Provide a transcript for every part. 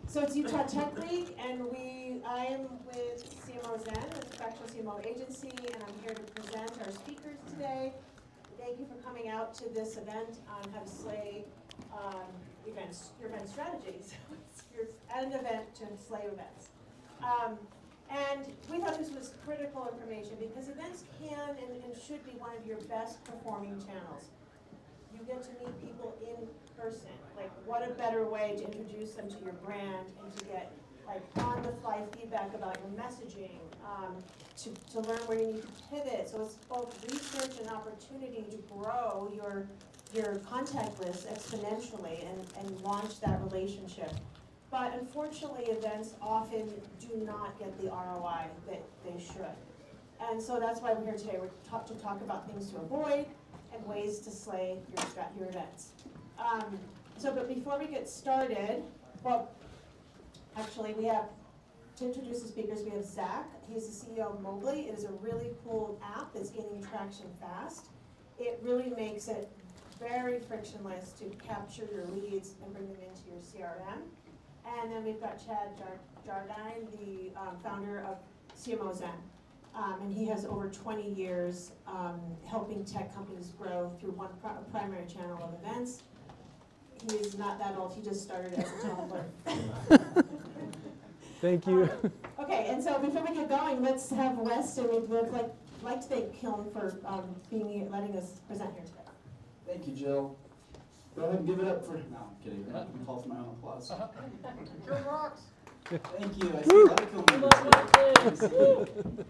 So it's Utah Tech Week, and I am with CMO Zen, a professional CMO agency, and I'm here to present our speakers today. Thank you for coming out to this event on how to slay your event strategies. You're at an event to slay events. And we thought this was critical information because events can and should be one of your best performing channels. You get to meet people in person. Like, what a better way to introduce them to your brand and to get like on-the-fly feedback about your messaging, to learn where you need to pivot. So it's both research and opportunity to grow your contact list exponentially and launch that relationship. But unfortunately, events often do not get the ROI that they should. And so that's why we're here today. We're to talk about things to avoid and ways to slay your events. But before we get started, well, actually we have, to introduce the speakers, we have Zach. He's the CEO of Mobley. It is a really cool app that's gaining traction fast. It really makes it very frictionless to capture your leads and bring them into your CRM. And then we've got Chad Jardine, the founder of CMO Zen. And he has over 20 years helping tech companies grow through one primary channel of events. He is not that old, he just started as a telephone. Thank you. Okay, and so before we get going, let's have Wes, and we'd like to thank Kiln for letting us present here today. Thank you, Jill. Go ahead and give it up for, no, I'm kidding. I'm not going to call for my own applause. Kiln rocks. Thank you. I see a lot of Kiln members here.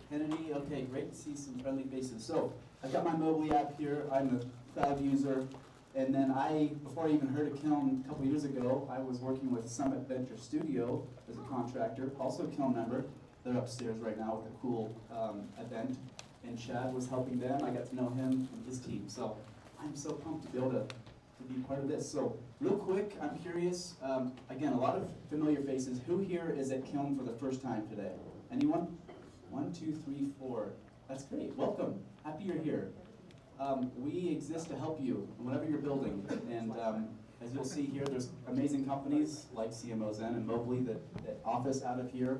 Kennedy, okay, great to see some friendly faces. So, I've got my Mobley app here. I'm a proud user. And then before I even heard of Kiln a couple years ago, I was working with Summit Venture Studio as a contractor, also a Kiln member. They're upstairs right now with a cool event. And Chad was helping them. I got to know him and his team. So, I'm so pumped to be able to be part of this. So, real quick, I'm curious, again, a lot of familiar faces. Who here is at Kiln for the first time today? Anyone? 1, 2, 3, 4. That's great. Welcome. Happy you're here. We exist to help you in whatever you're building. And as you'll see here, there's amazing companies like CMO Zen and Mobley that office out of here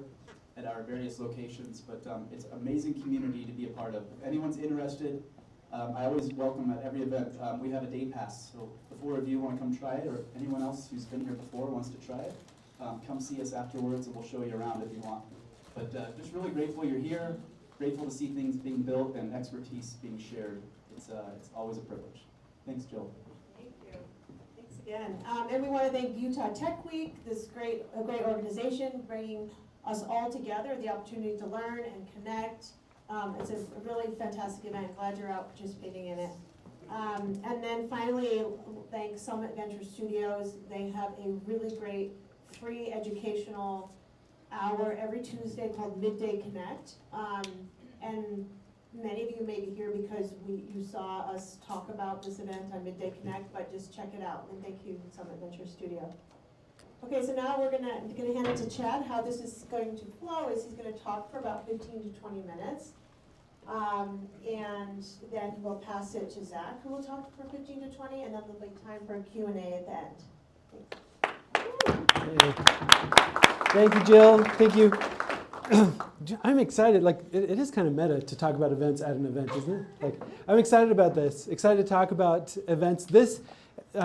at our various locations. But it's an amazing community to be a part of. If anyone's interested, I always welcome at every event. We have a day pass, so if the 4 of you want to come try it, or anyone else who's been here before wants to try it, come see us afterwards and we'll show you around if you want. But just really grateful you're here, grateful to see things being built and expertise being shared. It's always a privilege. Thanks, Jill. Thank you. Thanks again. And we want to thank Utah Tech Week, a great organization bringing us all together, the opportunity to learn and connect. It's a really fantastic event. Glad you're out participating in it. And then finally, thank Summit Venture Studios. They have a really great free educational hour every Tuesday called Midday Connect. And many of you may be here because you saw us talk about this event on Midday Connect, but just check it out. And thank you, Summit Venture Studio. Okay, so now we're gonna hand it to Chad. How this is going to flow is he's gonna talk for about 15 to 20 minutes. And then we'll pass it to Zach, who will talk for 15 to 20, and then there'll be time for a Q&A at the end. Thank you, Jill. Thank you. I'm excited. Like, it is kind of meta to talk about events at an event, isn't it? Like, I'm excited about this. Excited to talk about events. This,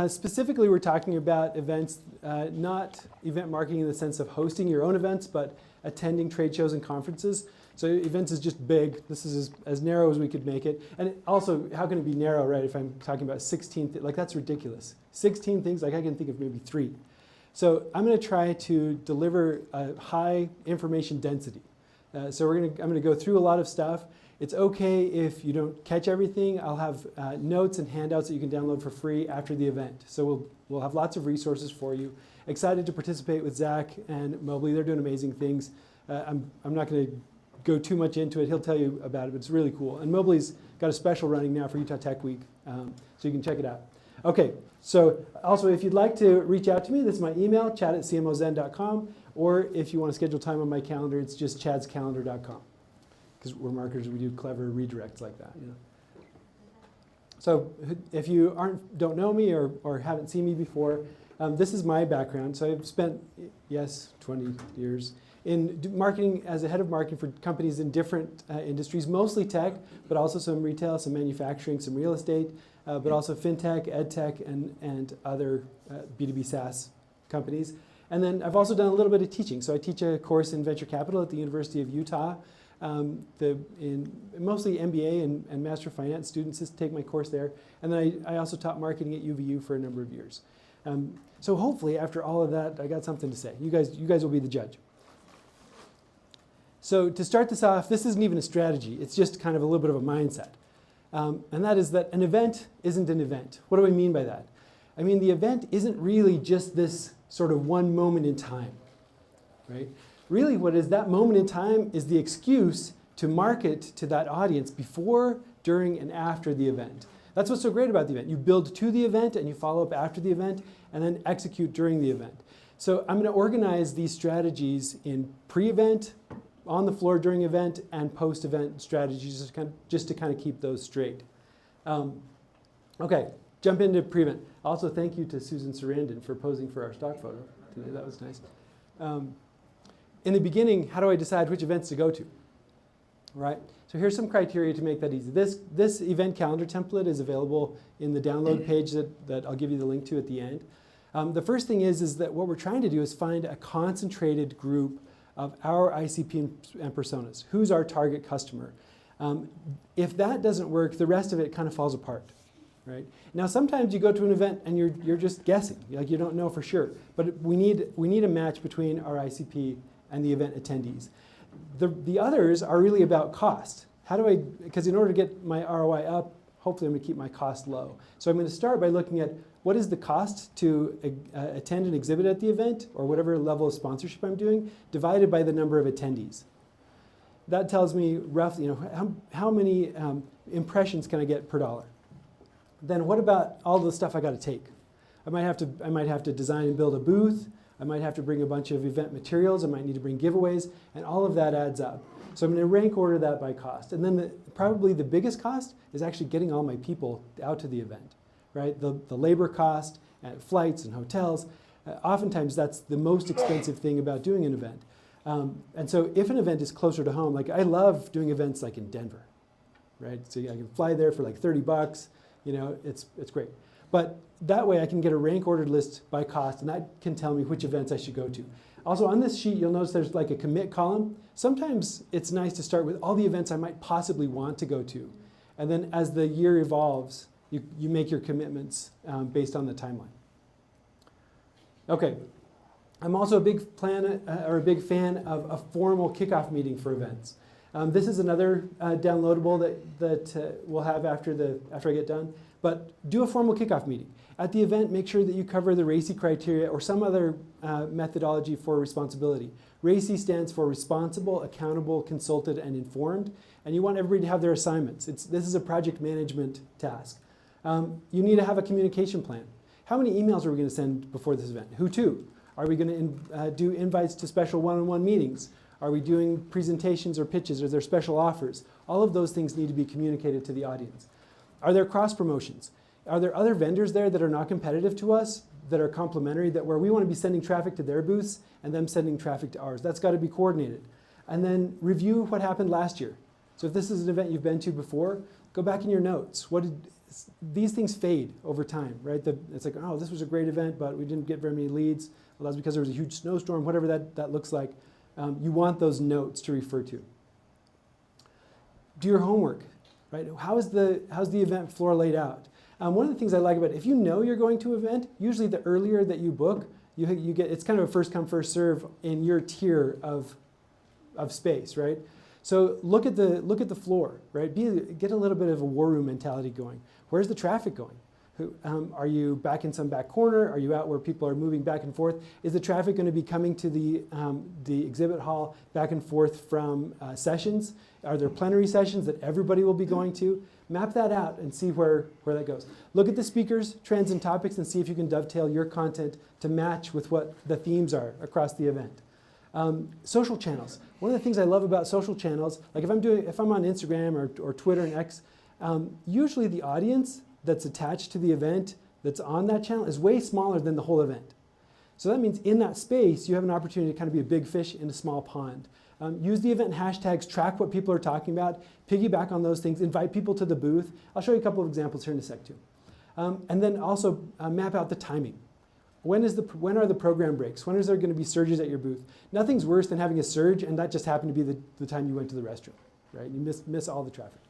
specifically, we're talking about events, not event marketing in the sense of hosting your own events, but attending trade shows and conferences. So events is just big. This is as narrow as we could make it. And also, how can it be narrow, right, if I'm talking about 16, like that's ridiculous. 16 things, like I can think of maybe 3. So I'm gonna try to deliver a high information density. So I'm gonna go through a lot of stuff. It's okay if you don't catch everything. I'll have notes and handouts that you can download for free after the event. So we'll have lots of resources for you. Excited to participate with Zach and Mobley. They're doing amazing things. I'm not gonna go too much into it. He'll tell you about it, but it's really cool. And Mobley's got a special running now for Utah Tech Week, so you can check it out. Okay, so also if you'd like to reach out to me, this is my email, chad@cmozen.com, or if you want to schedule time on my calendar, it's just chadscalendar.com. Because we're marketers, we do clever redirects like that. You know? So if you don't know me or haven't seen me before, This is my background. So I've spent, 20 years in marketing as a head of marketing for companies in different industries, mostly tech, but also some retail, some manufacturing, some real estate, but also fintech, ed tech, and other B2B SaaS companies. And then I've also done a little bit of teaching. So I teach a course in venture capital at the University of Utah. Mostly MBA and Master of Finance students just take my course there. And then I also taught marketing at UVU for a number of years. So hopefully after all of that, I got something to say. You guys will be the judge. So to start this off, this isn't even a strategy. It's just kind of a little bit of a mindset. And that is that an event isn't an event. What do I mean by that? I mean the event isn't really just this sort of one moment in time, right? Really what is that moment in time is the excuse to market to that audience before, during, and after the event. That's what's so great about the event. You build to the event and you follow up after the event and then execute during the event. So I'm going to organize these strategies in pre-event, on the floor during event, and post-event strategies just to kind of keep those straight. Okay, jump into pre-event. Also, thank you to Susan Sarandon for posing for our stock photo today. That was nice. In the beginning, how do I decide which events to go to? Right? So here's some criteria to make that easy. This event calendar template is available in the download page that I'll give you the link to at the end. The first thing is that what we're trying to do is find a concentrated group of our ICP and personas. Who's our target customer? If that doesn't work, the rest of it kind of falls apart. Right? Now sometimes you go to an event and you're just guessing, like you don't know for sure. But we need a match between our ICP and the event attendees. The others are really about cost. Because in order to get my ROI up, hopefully I'm going to keep my cost low. So I'm going to start by looking at what is the cost to attend an exhibit at the event, or whatever level of sponsorship I'm doing, divided by the number of attendees. That tells me roughly, how many impressions can I get per dollar. Then what about all the stuff I got to take? I might have to design and build a booth. I might have to bring a bunch of event materials. I might need to bring giveaways, and all of that adds up. So I'm going to rank order that by cost. And then probably the biggest cost is actually getting all my people out to the event, right? The labor cost, and flights and hotels. Oftentimes that's the most expensive thing about doing an event. And so if an event is closer to home, like I love doing events like in Denver, right? So I can fly there for like $30. It's great. But that way I can get a rank ordered list by cost, and that can tell me which events I should go to. Also on this sheet, you'll notice there's like a commit column. Sometimes it's nice to start with all the events I might possibly want to go to. And then as the year evolves, you make your commitments based on the timeline. Okay, I'm also a big fan of a formal kickoff meeting for events. This is another downloadable that we'll have after I get done. But do a formal kickoff meeting. At the event, make sure that you cover the RACI criteria or some other methodology for responsibility. RACI stands for responsible, accountable, consulted, and informed. And you want everybody to have their assignments. This is a project management task. You need to have a communication plan. How many emails are we going to send before this event? Who to? Are we going to do invites to special one-on-one meetings? Are we doing presentations or pitches? Are there special offers? All of those things need to be communicated to the audience. Are there cross promotions? Are there other vendors there that are not competitive to us, that are complementary, where we want to be sending traffic to their booths and them sending traffic to ours? That's got to be coordinated. And then review what happened last year. So if this is an event you've been to before, go back in your notes. These things fade over time, right? It's like, oh, this was a great event, but we didn't get very many leads. Well, that's because there was a huge snowstorm, whatever that looks like. You want those notes to refer to. Do your homework, right? How's the event floor laid out? One of the things I like about it, if you know you're going to an event, usually the earlier that you book, you get, it's kind of a first come, first serve in your tier of space, right? So look at the floor, right? Get a little bit of a war room mentality going. Where's the traffic going? Are you back in some back corner? Are you out where people are moving back and forth? Is the traffic going to be coming to the exhibit hall back and forth from sessions? Are there plenary sessions that everybody will be going to? Map that out and see where that goes. Look at the speakers, trends, and topics and see if you can dovetail your content to match with what the themes are across the event. Social channels. One of the things I love about social channels, like if I'm on Instagram or Twitter and X, usually the audience that's attached to the event that's on that channel is way smaller than the whole event. So that means in that space, you have an opportunity to kind of be a big fish in a small pond. Use the event hashtags, track what people are talking about, piggyback on those things, invite people to the booth. I'll show you a couple of examples here in a sec too. And then also map out the timing. When are the program breaks? When is there going to be surges at your booth? Nothing's worse than having a surge and that just happened to be the time you went to the restroom, right? You miss all the traffic.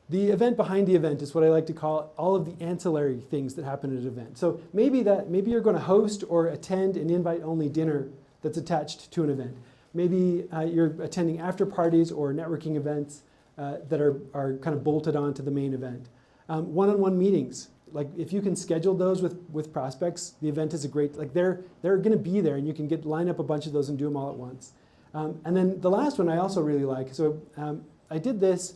The event behind the event is what I like to call all of the ancillary things that happen at an event. So maybe you're going to host or attend an invite-only dinner that's attached to an event. Maybe you're attending after parties or networking events that are kind of bolted onto the main event. One-on-one meetings, like if you can schedule those with prospects, the event is a great, like they're going to be there and you can line up a bunch of those and do them all at once. And then the last one I also really like. So I did this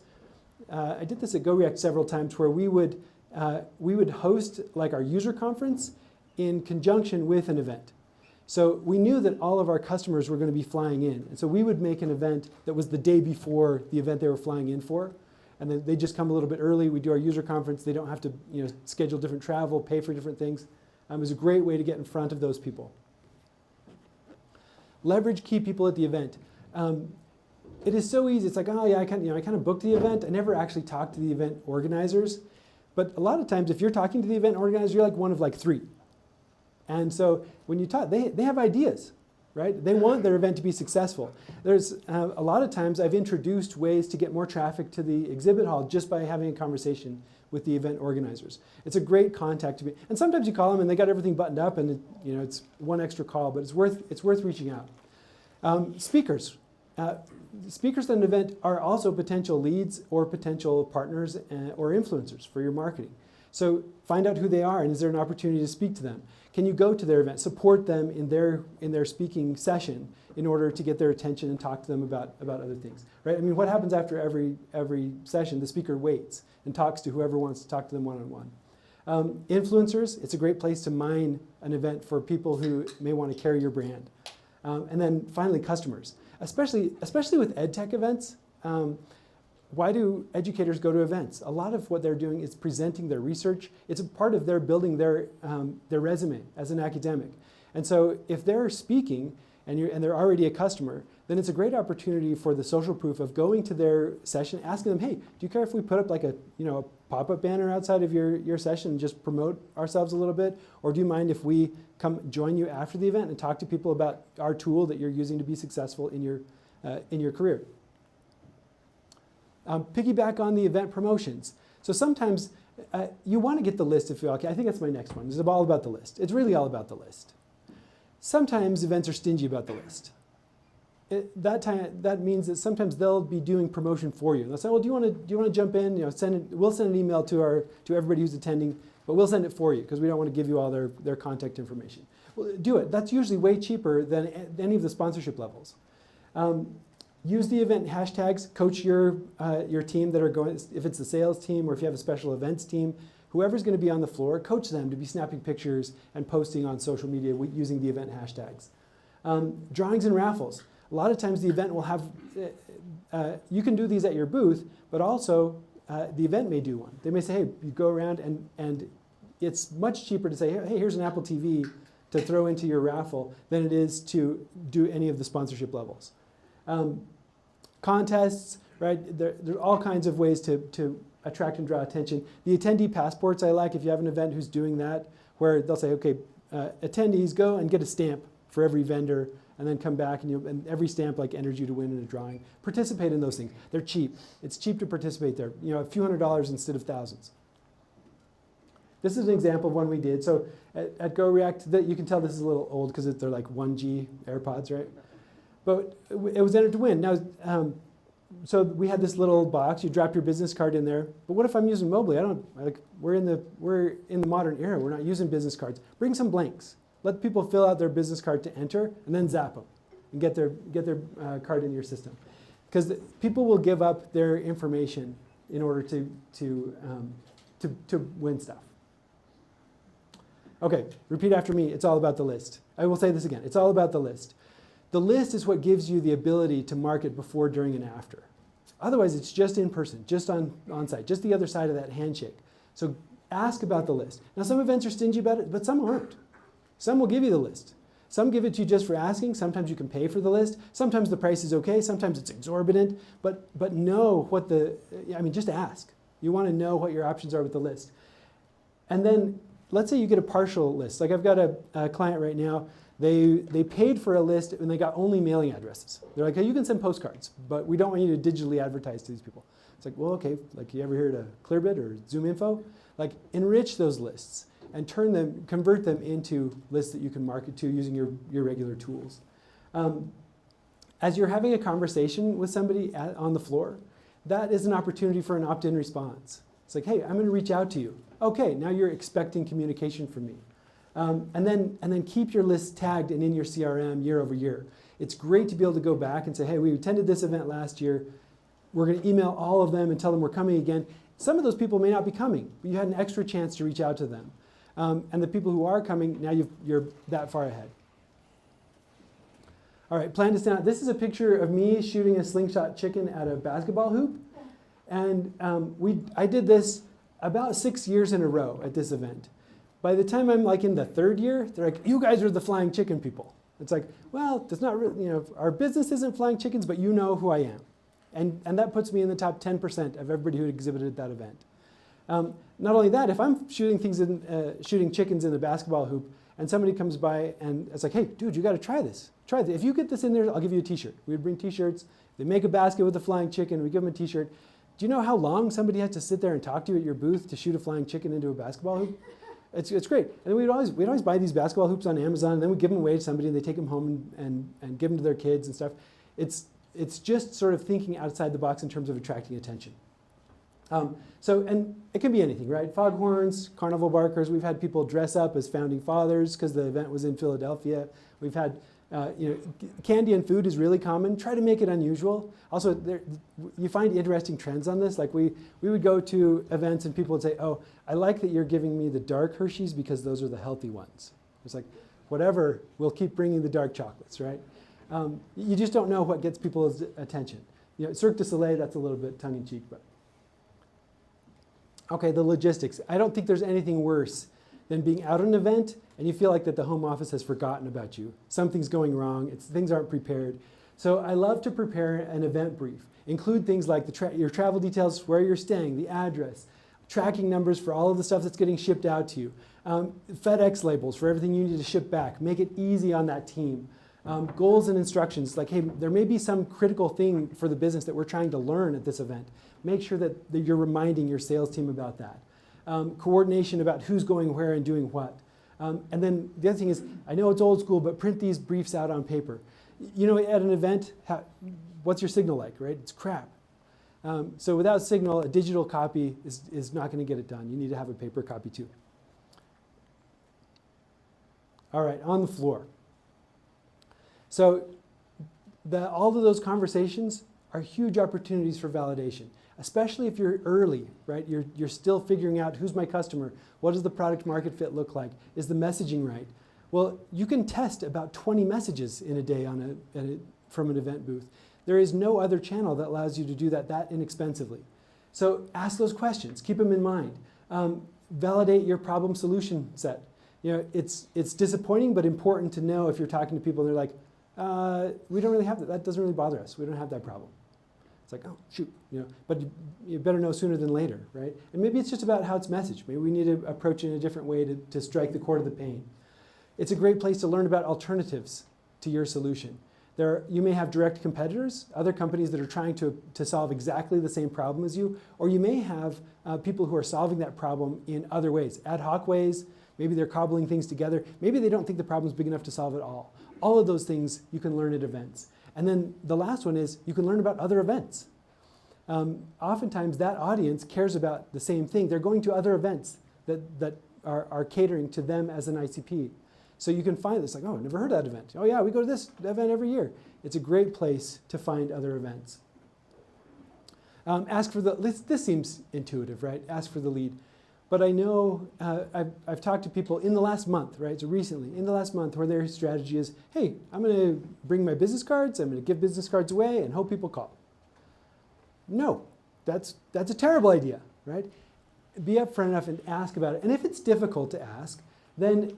at GoReact several times where we would host like our user conference in conjunction with an event. So we knew that all of our customers were going to be flying in. And so we would make an event that was the day before the event they were flying in for. And then they just come a little bit early. We do our user conference. They don't have to schedule different travel, pay for different things. It was a great way to get in front of those people. Leverage key people at the event. It is so easy. It's like, oh yeah, I kind of booked the event. I never actually talked to the event organizers. But a lot of times, if you're talking to the event organizer, you're like one of like 3. And so when you talk, they have ideas, right? They want their event to be successful. There's a lot of times I've introduced ways to get more traffic to the exhibit hall just by having a conversation with the event organizers. It's a great contact to be. And sometimes you call them and they got everything buttoned up, and it's one extra call, but it's worth reaching out. Speakers. Speakers at an event are also potential leads or potential partners or influencers for your marketing. So find out who they are and is there an opportunity to speak to them. Can you go to their event, support them in their speaking session in order to get their attention and talk to them about other things, right? I mean, what happens after every session? The speaker waits and talks to whoever wants to talk to them one-on-one. Influencers, it's a great place to mine an event for people who may want to carry your brand. And then finally, customers, especially with ed tech events. Why do educators go to events? A lot of what they're doing is presenting their research. It's a part of their building their resume as an academic. And so if they're speaking and they're already a customer, then it's a great opportunity for the social proof of going to their session, asking them, hey, do you care if we put up like a pop-up banner outside of your session and just promote ourselves a little bit? Or do you mind if we come join you after the event and talk to people about our tool that you're using to be successful in your career? Piggyback on the event promotions. So sometimes you want to get the list if you're okay. I think that's my next one. It's all about the list. It's really all about the list. Sometimes events are stingy about the list. That means that sometimes they'll be doing promotion for you. They'll say, well, do you want to jump in? We'll send an email to everybody who's attending, but we'll send it for you because we don't want to give you all their contact information. Well, do it. That's usually way cheaper than any of the sponsorship levels. Use the event hashtags, coach your team that are going, if it's the sales team or if you have a special events team, whoever's going to be on the floor, coach them to be snapping pictures and posting on social media using the event hashtags. Drawings and raffles. A lot of times the event will have, you can do these at your booth, but also the event may do one. They may say, hey, you go around and it's much cheaper to say, hey, here's an Apple TV to throw into your raffle than it is to do any of the sponsorship levels. Contests, right? There are all kinds of ways to attract and draw attention. The attendee passports I like if you have an event who's doing that, where they'll say, okay, attendees go and get a stamp for every vendor and then come back and every stamp like enters you to win in a drawing. Participate in those things. They're cheap. It's cheap to participate there. A few $100s instead of thousands. This is an example of one we did. So at GoReact, you can tell this is a little old because they're like 1G AirPods, right? But it was entered to win. Now, so we had this little box. You drop your business card in there. But what if I'm using Mobley? We're in the modern era. We're not using business cards. Bring some blanks. Let people fill out their business card to enter, and then zap them and get their card in your system. Because people will give up their information in order to win stuff. Okay, repeat after me. It's all about the list. I will say this again. It's all about the list. The list is what gives you the ability to market before, during, and after. Otherwise, it's just in person, just on site, just the other side of that handshake. So ask about the list. Now, some events are stingy about it, but some aren't. Some will give you the list. Some give it to you just for asking. Sometimes you can pay for the list. Sometimes the price is okay. Sometimes it's exorbitant. But know what just ask. You want to know what your options are with the list. And then let's say you get a partial list. Like I've got a client right now. They paid for a list and they got only mailing addresses. They're like, hey, you can send postcards, but we don't want you to digitally advertise to these people. It's like, well, okay, like you ever heard of Clearbit or ZoomInfo? Like enrich those lists and convert them into lists that you can market to using your regular tools. As you're having a conversation with somebody on the floor, that is an opportunity for an opt-in response. It's like, hey, I'm going to reach out to you. Okay, now you're expecting communication from me. And then keep your list tagged and in your CRM year over year. It's great to be able to go back and say, hey, we attended this event last year. We're going to email all of them and tell them we're coming again. Some of those people may not be coming, but you had an extra chance to reach out to them. And the people who are coming, now you're that far ahead. All right, plan to stand out. This is a picture of me shooting a slingshot chicken at a basketball hoop. And I did this about 6 years in a row at this event. By the time I'm like in the third year, they're like, you guys are the flying chicken people. It's like, well, it's not really, our business isn't flying chickens, but you know who I am. And that puts me in the top 10% of everybody who exhibited at that event. Not only that, if I'm shooting chickens in the basketball hoop, and somebody comes by and it's like, hey, dude, you got to try this. Try this. If you get this in there, I'll give you a T-shirt. We would bring T-shirts. They make a basket with a flying chicken. We give them a T-shirt. Do you know how long somebody has to sit there and talk to you at your booth to shoot a flying chicken into a basketball hoop? It's great. And we'd always buy these basketball hoops on Amazon, and then we'd give them away to somebody, and they take them home and give them to their kids and stuff. It's just sort of thinking outside the box in terms of attracting attention. And it can be anything, right? Foghorns, carnival barkers. We've had people dress up as founding fathers because the event was in Philadelphia. We've had, candy and food is really common. Try to make it unusual. Also, you find interesting trends on this. Like we would go to events and people would say, oh, I like that you're giving me the dark Hershey's because those are the healthy ones. It's like, whatever, we'll keep bringing the dark chocolates, right? You just don't know what gets people's attention. Cirque du Soleil, that's a little bit tongue-in-cheek, but. Okay, the logistics. I don't think there's anything worse than being out at an event and you feel like that the home office has forgotten about you. Something's going wrong. Things aren't prepared. So I love to prepare an event brief. Include things like your travel details, where you're staying, the address, tracking numbers for all of the stuff that's getting shipped out to you, FedEx labels for everything you need to ship back. Make it easy on that team. Goals and instructions, like, hey, there may be some critical thing for the business that we're trying to learn at this event. Make sure that you're reminding your sales team about that. Coordination about who's going where and doing what. And then the other thing is, I know it's old school, but print these briefs out on paper. At an event, what's your signal like, right? It's crap. So without signal, a digital copy is not going to get it done. You need to have a paper copy too. All right, on the floor. So all of those conversations are huge opportunities for validation, especially if you're early, right? You're still figuring out who's my customer, what does the product market fit look like, is the messaging right? Well, you can test about 20 messages in a day from an event booth. There is no other channel that allows you to do that inexpensively. So ask those questions, keep them in mind. Validate your problem solution set. It's disappointing but important to know if you're talking to people and they're like, we don't really have that doesn't really bother us. We don't have that problem. It's like, oh, shoot, but you better know sooner than later, right? And maybe it's just about how it's messaged. Maybe we need to approach it in a different way to strike the chord of the pain. It's a great place to learn about alternatives to your solution. You may have direct competitors, other companies that are trying to solve exactly the same problem as you, or you may have people who are solving that problem in other ways, ad hoc ways. Maybe they're cobbling things together. Maybe they don't think the problem's big enough to solve it all. All of those things you can learn at events. And then the last one is you can learn about other events. Oftentimes that audience cares about the same thing. They're going to other events that are catering to them as an ICP. So you can find this, like, oh, I've never heard of that event. Oh yeah, we go to this event every year. It's a great place to find other events. Ask for this seems intuitive, right? Ask for the lead. But I know I've talked to people in the last month, right? So recently, in the last month, where their strategy is, hey, I'm going to bring my business cards, I'm going to give business cards away, and hope people call. No, that's a terrible idea, right? be upfront enough and ask about it. And if it's difficult to ask, then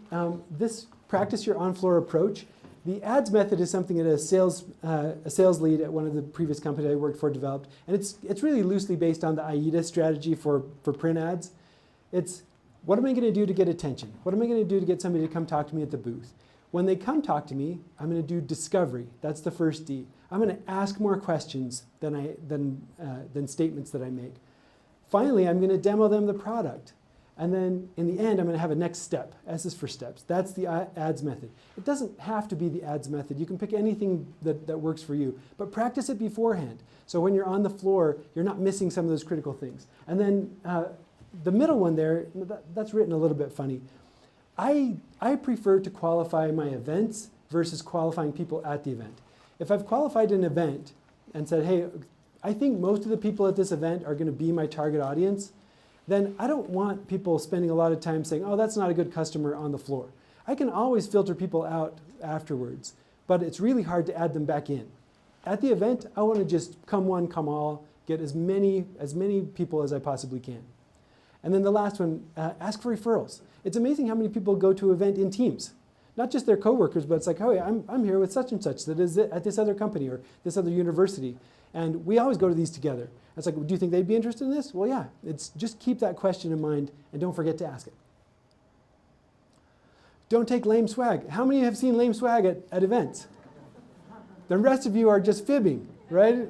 practice your on-floor approach. The ads method is something that a sales lead at one of the previous companies I worked for developed, and it's really loosely based on the AIDA strategy for print ads. It's, what am I going to do to get attention? What am I going to do to get somebody to come talk to me at the booth? When they come talk to me, I'm going to do discovery. That's the first D. I'm going to ask more questions than statements that I make. Finally, I'm going to demo them the product. And then in the end, I'm going to have a next step. S is for steps. That's the ads method. It doesn't have to be the ads method. You can pick anything that works for you. But practice it beforehand. So when you're on the floor, you're not missing some of those critical things. And then the middle one there, that's written a little bit funny. I prefer to qualify my events versus qualifying people at the event. If I've qualified an event and said, hey, I think most of the people at this event are going to be my target audience, then I don't want people spending a lot of time saying, oh, that's not a good customer on the floor. I can always filter people out afterwards, but it's really hard to add them back in. At the event, I want to just come one, come all, get as many people as I possibly can. And then the last one, ask for referrals. It's amazing how many people go to an event in teams. Not just their coworkers, but it's like, oh yeah, I'm here with such and such that is at this other company or this other university. And we always go to these together. It's like, do you think they'd be interested in this? Well, yeah, it's just keep that question in mind and don't forget to ask it. Don't take lame swag. How many have seen lame swag at events? The rest of you are just fibbing, right?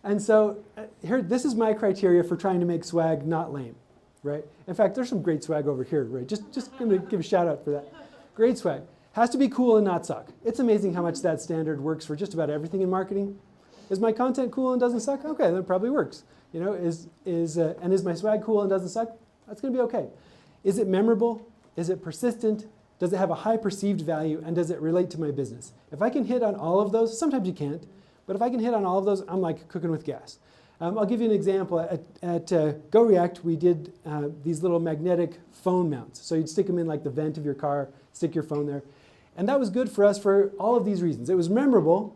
And so here, this is my criteria for trying to make swag not lame, right? In fact, there's some great swag over here, right? Just going to give a shout out for that. Great swag. Has to be cool and not suck. It's amazing how much that standard works for just about everything in marketing. Is my content cool and doesn't suck? Okay, then it probably works. You know, and is my swag cool and doesn't suck? That's going to be okay. Is it memorable? Is it persistent? Does it have a high perceived value? And does it relate to my business? If I can hit on all of those, sometimes you can't, but if I can hit on all of those, I'm like cooking with gas. I'll give you an example. At GoReact, we did these little magnetic phone mounts. So you'd stick them in like the vent of your car, stick your phone there. And that was good for us for all of these reasons. It was memorable,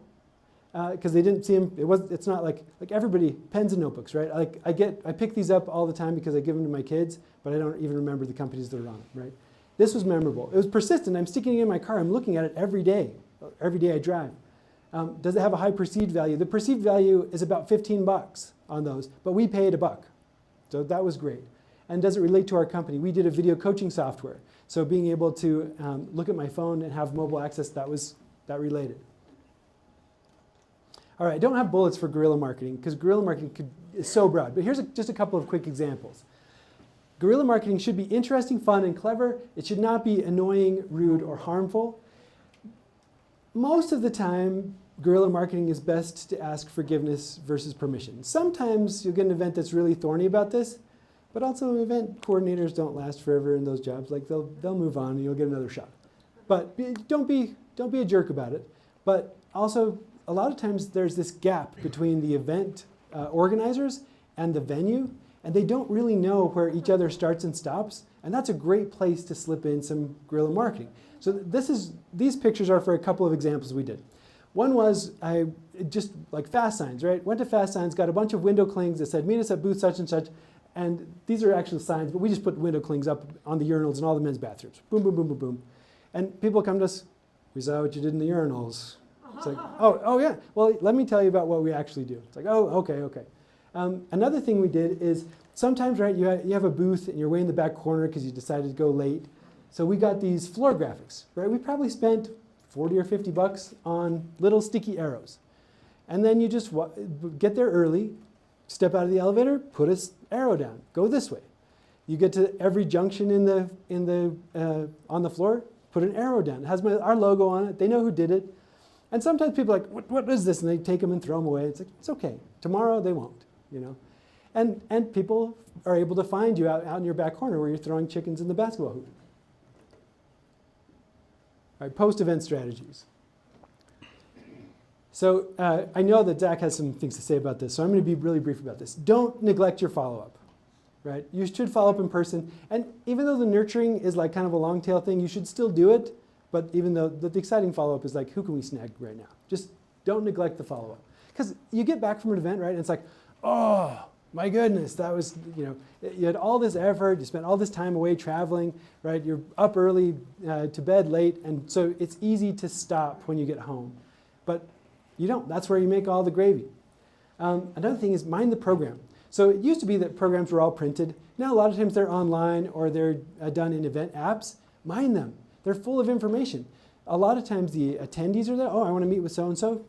because they didn't see them. It's not like everybody, pens and notebooks, right? I pick these up all the time because I give them to my kids, but I don't even remember the companies that are on them, right? This was memorable. It was persistent. I'm sticking it in my car. I'm looking at it every day I drive. Does it have a high perceived value? The perceived value is about $15 on those, but we paid $1. So that was great. And does it relate to our company? We did a video coaching software. So being able to look at my phone and have mobile access, that related. All right, I don't have bullets for guerrilla marketing because guerrilla marketing is so broad. But here's just a couple of quick examples. Guerrilla marketing should be interesting, fun, and clever. It should not be annoying, rude, or harmful. Most of the time, guerrilla marketing is best to ask forgiveness versus permission. Sometimes you'll get an event that's really thorny about this, but also event coordinators don't last forever in those jobs. Like they'll move on and you'll get another shot. But don't be a jerk about it. But also, a lot of times there's this gap between the event organizers and the venue, and they don't really know where each other starts and stops, and that's a great place to slip in some guerrilla marketing. So these pictures are for a couple of examples we did. One was just like fast signs, right? Went to fast signs, got a bunch of window clings that said, meet us at booth such and such, and these are actual signs, but we just put window clings up on the urinals in all the men's bathrooms. Boom, boom, boom, boom, boom. And people come to us, we saw what you did in the urinals. It's like, oh yeah, well, let me tell you about what we actually do. It's like, oh, okay. Another thing we did is sometimes, right, you have a booth and you're way in the back corner because you decided to go late. So we got these floor graphics, right? We probably spent $40 or $50 on little sticky arrows. And then you just get there early, step out of the elevator, put an arrow down, go this way. You get to every junction on the floor, put an arrow down. It has our logo on it. They know who did it. And sometimes people are like, what is this? And they take them and throw them away. It's like, it's okay. Tomorrow they won't, you know. And people are able to find you out in your back corner where you're throwing chickens in the basketball hoop. All right, post-event strategies. So I know that Zach has some things to say about this, so I'm going to be really brief about this. Don't neglect your follow-up, right? You should follow up in person. And even though the nurturing is like kind of a long tail thing, you should still do it. But even though the exciting follow-up is like, who can we snag right now? Just don't neglect the follow-up. Because you get back from an event, right, and it's like, oh, My goodness, that was, you had all this effort, you spent all this time away traveling, right? You're up early, to bed late, and so it's easy to stop when you get home. But you don't. That's where you make all the gravy. Another thing is mind the program. So it used to be that programs were all printed. Now a lot of times they're online or they're done in event apps. Mind them. They're full of information. A lot of times the attendees are there. Oh, I want to meet with so-and-so.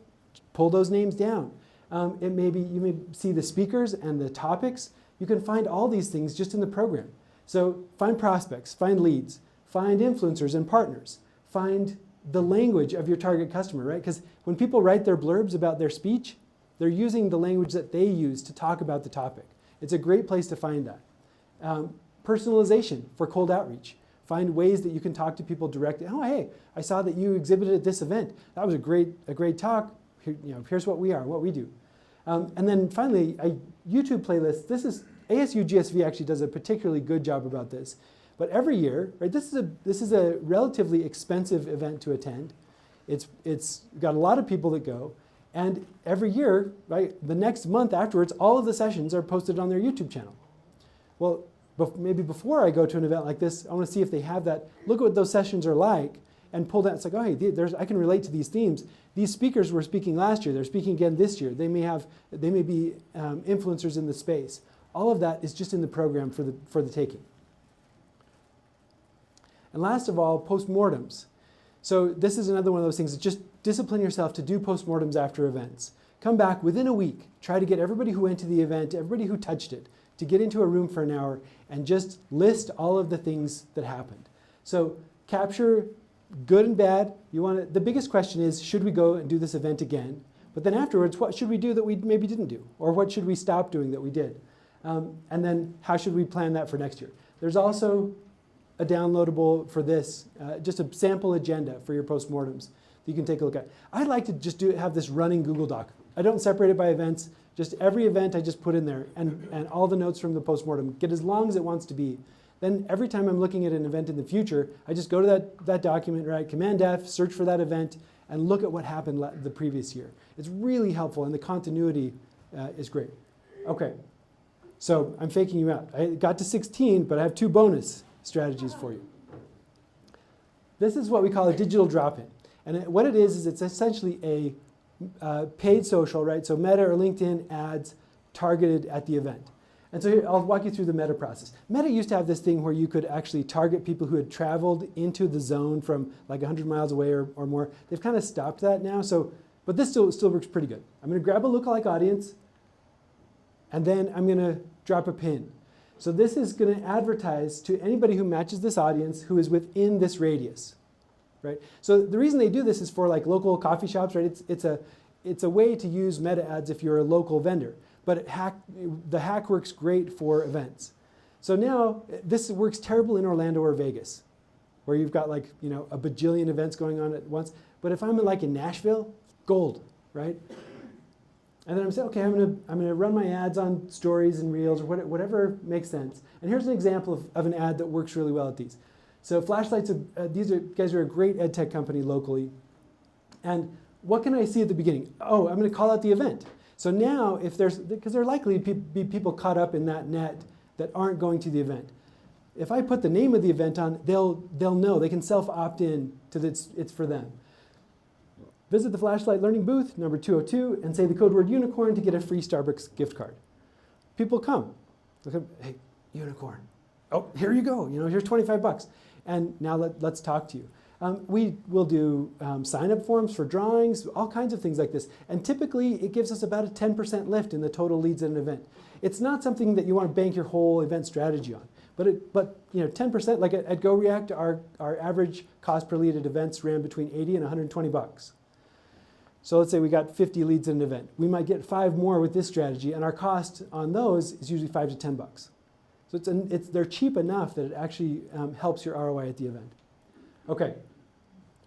Pull those names down. You may see the speakers and the topics. You can find all these things just in the program. So find prospects, find leads, find influencers and partners, find the language of your target customer, right? Because when people write their blurbs about their speech, they're using the language that they use to talk about the topic. It's a great place to find that. Personalization for cold outreach. Find ways that you can talk to people directly. Oh, hey, I saw that you exhibited at this event. That was a great talk. Here, here's what we are, what we do. And then finally, a YouTube playlist. This is ASU GSV actually does a particularly good job about this. But every year, right? This is a relatively expensive event to attend. It's got a lot of people that go, and every year, right? The next month afterwards, all of the sessions are posted on their YouTube channel. Well, maybe before I go to an event like this, I want to see if they have that. Look at what those sessions are like, and pull that. It's like, oh, hey, I can relate to these themes. These speakers were speaking last year. They're speaking again this year. They may be influencers in the space. All of that is just in the program for the taking. And last of all, postmortems. So this is another one of those things. Just discipline yourself to do postmortems after events. Come back within a week. Try to get everybody who went to the event, everybody who touched it, to get into a room for an hour and just list all of the things that happened. So capture good and bad. The biggest question is, should we go and do this event again? But then afterwards, what should we do that we maybe didn't do? Or what should we stop doing that we did? And then how should we plan that for next year? There's also a downloadable for this, just a sample agenda for your postmortems that you can take a look at. I'd like to just have this running Google Doc. I don't separate it by events. Just every event I just put in there, and all the notes from the postmortem, get as long as it wants to be. Then every time I'm looking at an event in the future, I just go to that document, right, Command F, search for that event, and look at what happened the previous year. It's really helpful, and the continuity is great. Okay, so I'm faking you out. I got to 16, but I have 2 bonus strategies for you. This is what we call a digital drop-in. And what it is it's essentially a paid social, right? So Meta or LinkedIn ads targeted at the event. And so here, I'll walk you through the Meta process. Meta used to have this thing where you could actually target people who had traveled into the zone from like 100 miles away or more. They've kind of stopped that now, but this still works pretty good. I'm going to grab a lookalike audience, and then I'm going to drop a pin. So this is going to advertise to anybody who matches this audience who is within this radius, right? So the reason they do this is for like local coffee shops, right? It's a way to use Meta ads if you're a local vendor. But the hack works great for events. So now this works terrible in Orlando or Vegas, where you've got like a bajillion events going on at once. But if I'm in Nashville, gold, right? And then I'm saying, okay, I'm gonna run my ads on stories and reels or whatever makes sense. And here's an example of an ad that works really well at these. So Flashlights, these guys are a great ed tech company locally. And what can I see at the beginning? Oh, I'm gonna call out the event. So now, because there are likely to be people caught up in that net that aren't going to the event. If I put the name of the event on, they'll know. They can self-opt in to it's for them. Visit the Flashlight Learning booth, number 202, and say the code word unicorn to get a free Starbucks gift card. People come. Hey, unicorn. Oh, here you go. Here's 25 bucks. And now let's talk to you. We will do sign-up forms for drawings, all kinds of things like this. And typically, it gives us about a 10% lift in the total leads at an event. It's not something that you want to bank your whole event strategy on. But 10%, like at GoReact, our average cost per lead at events ran between 80 and 120 bucks. So let's say we got 50 leads at an event. We might get 5 more with this strategy, and our cost on those is usually 5 to 10 bucks. So they're cheap enough that it actually helps your ROI at the event. Okay,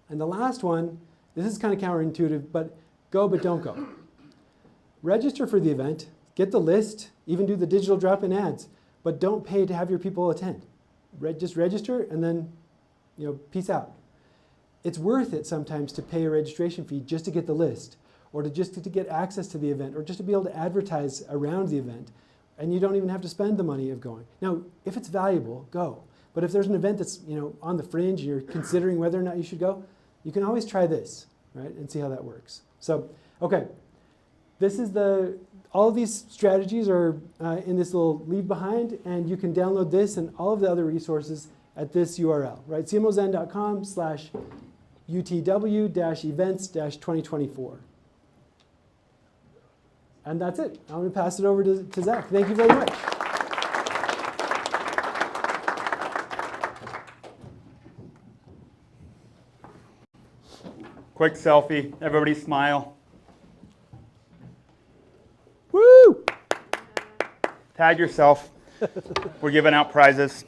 and the last one, this is kind of counterintuitive, but go but don't go. Register for the event, get the list, even do the digital drop-in ads, but don't pay to have your people attend. Just register and then, peace out. It's worth it sometimes to pay a registration fee just to get the list, or to get access to the event, or just to be able to advertise around the event. and you don't even have to spend the money of going. Now, if it's valuable, go. But if there's an event that's on the fringe and you're considering whether or not you should go, you can always try this, right, and see how that works. So, okay, this is all of these strategies are in this little leave behind, and you can download this and all of the other resources at this URL, right? cmozen.com/UTW-events-2024. And that's it. I'm going to pass it over to Zach. Thank you very much. Quick selfie. Everybody smile. Woo! Tag yourself. We're giving out prizes.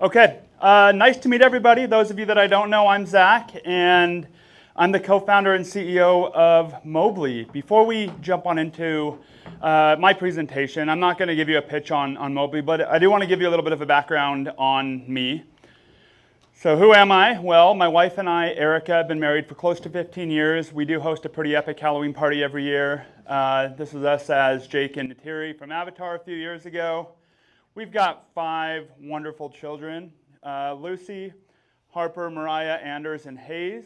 Okay, nice to meet everybody. Those of you that I don't know, I'm Zach, and I'm the co-founder and CEO of Mobley. Before we jump on into my presentation, I'm not going to give you a pitch on Mobley, but I do want to give you a little bit of a background on me. So who am I? Well, my wife and I, Erica, have been married for close to 15 years. We do host a pretty epic Halloween party every year. This is us as Jake and Natiri from Avatar a few years ago. We've got 5 wonderful children, Lucy, Harper, Mariah, Anders, and Hayes.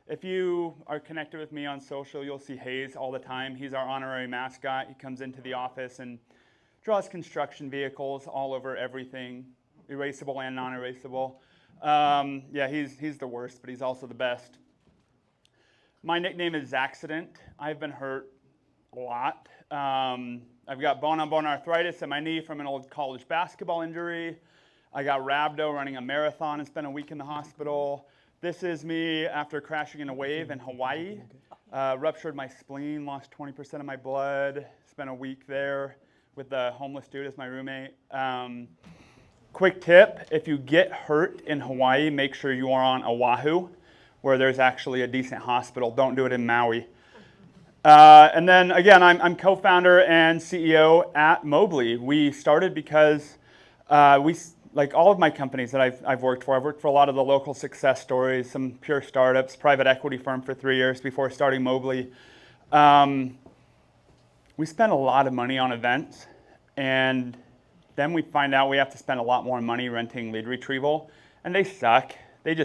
If you are connected with me on social, you'll see Hayes all the time. He's our honorary mascot. He comes into the office and draws construction vehicles all over everything, erasable and non-erasable. Yeah, he's the worst, but he's also the best. My nickname is Zaccident. I've been hurt a lot. I've got bone-on-bone arthritis in my knee from an old college basketball injury. I got rhabdo running a marathon and spent a week in the hospital. This is me after crashing in a wave in Hawaii. Ruptured my spleen, lost 20% of my blood, spent a week there with the homeless dude as my roommate. Quick tip, if you get hurt in Hawaii, make sure you are on Oahu, where there's actually a decent hospital. Don't do it in Maui. And then again, I'm co-founder and CEO at Mobley. We started because like all of my companies that I've worked for a lot of the local success stories, some pure startups, private equity firm for 3 years before starting Mobley. We spend a lot of money on events, and then we find out we have to spend a lot more money renting lead retrieval, and they suck. They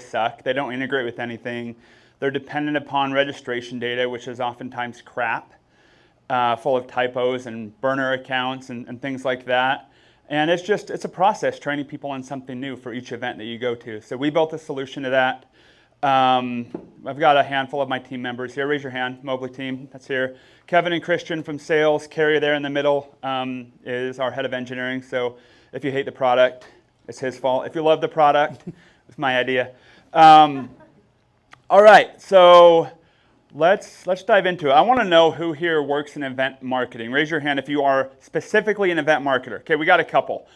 suck. They don't integrate with anything. They're dependent upon registration data, which is oftentimes crap, full of typos and burner accounts and things like that. And it's a process training people on something new for each event that you go to. So we built a solution to that. I've got a handful of my team members here. Raise your hand, Mobley team, that's here. Kevin and Christian from sales. Carrie there in the middle is our head of engineering. So if you hate the product, it's his fault. If you love the product, it's my idea. All right, so let's dive into it. I want to know who here works in event marketing. Raise your hand if you are specifically an event marketer. Okay, we got a couple.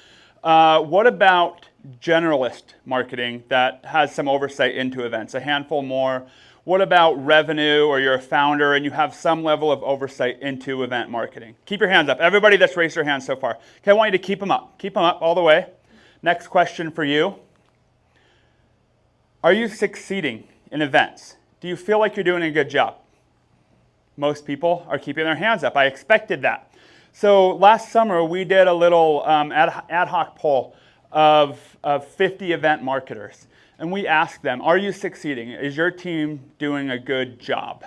What about generalist marketing that has some oversight into events? A handful more. What about revenue, or you're a founder and you have some level of oversight into event marketing? Keep your hands up. Everybody that's raised their hands so far. Okay, I want you to keep them up. Keep them up all the way. Next question for you. Are you succeeding in events? Do you feel like you're doing a good job? Most people are keeping their hands up. I expected that. So last summer, we did a little ad hoc poll of 50 event marketers. And we asked them, are you succeeding? Is your team doing a good job?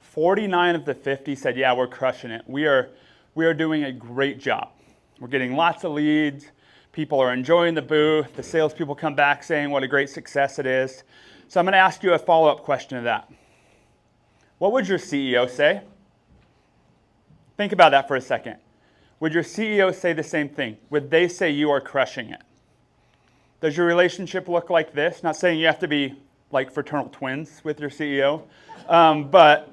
49 of the 50 said, yeah, we're crushing it. We are doing a great job. We're getting lots of leads. People are enjoying the booth. The salespeople come back saying what a great success it is. So I'm going to ask you a follow-up question to that. What would your CEO say? Think about that for a second. Would your CEO say the same thing? Would they say you are crushing it? Does your relationship look like this? Not saying you have to be like fraternal twins with your CEO, but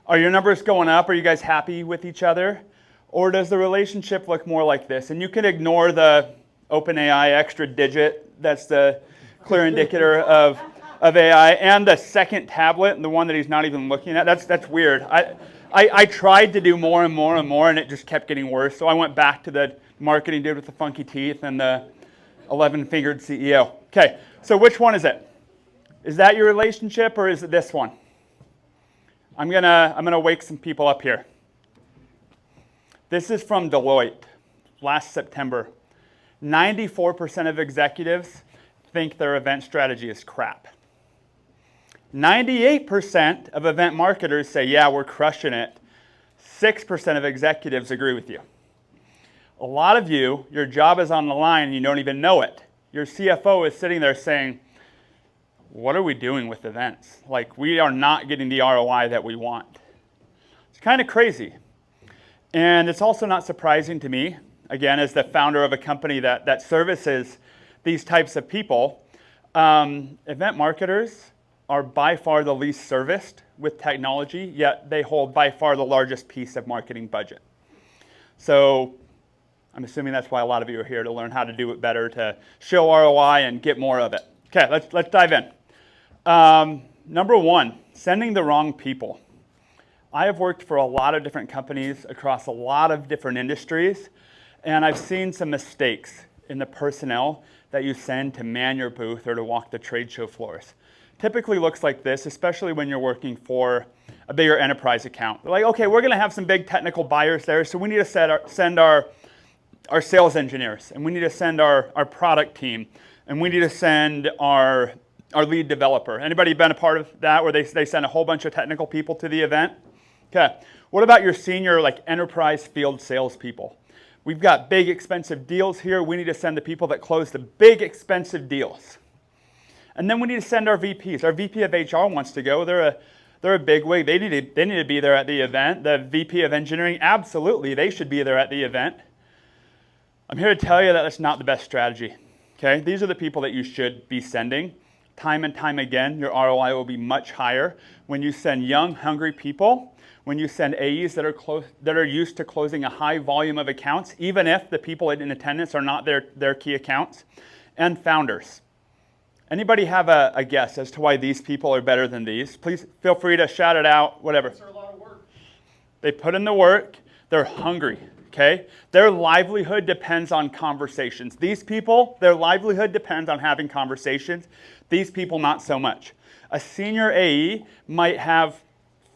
are your numbers going up? Are you guys happy with each other? Or does the relationship look more like this? And you can ignore the OpenAI extra digit. That's the clear indicator of AI, and the second tablet, the one that he's not even looking at. That's weird. I tried to do more and more and more, and it just kept getting worse. So I went back to the marketing dude with the funky teeth and the 11-fingered CEO. Okay, so which one is it? Is that your relationship, or is it this one? I'm gonna wake some people up here. This is from Deloitte last September. 94% of executives think their event strategy is crap. 98% of event marketers say, yeah, we're crushing it. 6% of executives agree with you. A lot of you, your job is on the line and you don't even know it. Your CFO is sitting there saying, what are we doing with events? Like, we are not getting the ROI that we want. It's kind of crazy. And it's also not surprising to me, again, as the founder of a company that services these types of people, event marketers are by far the least serviced with technology, yet they hold by far the largest piece of marketing budget. So I'm assuming that's why a lot of you are here, to learn how to do it better, to show ROI and get more of it. Okay, let's dive in. Number one, sending the wrong people. I have worked for a lot of different companies across a lot of different industries, and I've seen some mistakes in the personnel that you send to man your booth or to walk the trade show floors. Typically looks like this, especially when you're working for a bigger enterprise account. They're like, okay, we're going to have some big technical buyers there, so we need to send our sales engineers, and we need to send our product team, and we need to send our lead developer. Anybody been a part of that where they send a whole bunch of technical people to the event? Okay. What about your senior enterprise field salespeople? We've got big expensive deals here. We need to send the people that close the big expensive deals. And then we need to send our VPs. Our VP of HR wants to go. They're a big wig. They need to be there at the event. The VP of engineering, absolutely, they should be there at the event. I'm here to tell you that that's not the best strategy. Okay? These are the people that you should be sending. Time and time again, your ROI will be much higher when you send young, hungry people, when you send AEs that are used to closing a high volume of accounts, even if the people in attendance are not their key accounts, and founders. Anybody have a guess as to why these people are better than these? Please feel free to shout it out, whatever. It's a lot of work. They put in the work. They're hungry, okay? Their livelihood depends on conversations. These people, their livelihood depends on having conversations. These people, not so much. A senior AE might have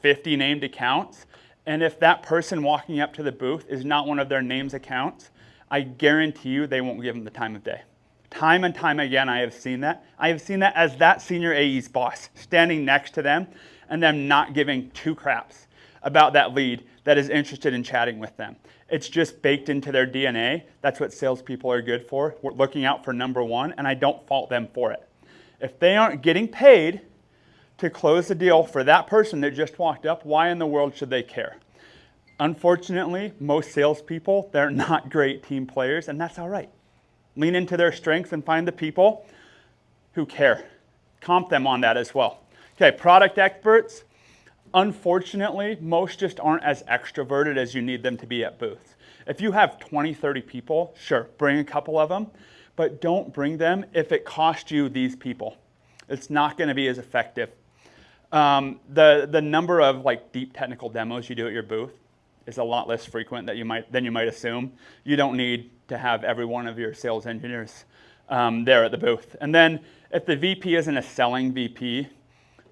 50 named accounts, and if that person walking up to the booth is not one of their named accounts, I guarantee you they won't give them the time of day. Time and time again, I have seen that. I have seen that as that senior AE's boss, standing next to them and them not giving two craps about that lead that is interested in chatting with them. It's just baked into their DNA. That's what salespeople are good for. We're looking out for number one, and I don't fault them for it. If they aren't getting paid to close the deal for that person that just walked up, why in the world should they care? Unfortunately, most salespeople, they're not great team players, and that's all right. Lean into their strengths and find the people who care. Comp them on that as well. Okay, product experts. Unfortunately, most just aren't as extroverted as you need them to be at booths. If you have 20, 30 people, sure, bring a couple of them, but don't bring them if it costs you these people. It's not going to be as effective. The number of deep technical demos you do at your booth is a lot less frequent than you might assume. You don't need to have every one of your sales engineers there at the booth. And then if the VP isn't a selling VP,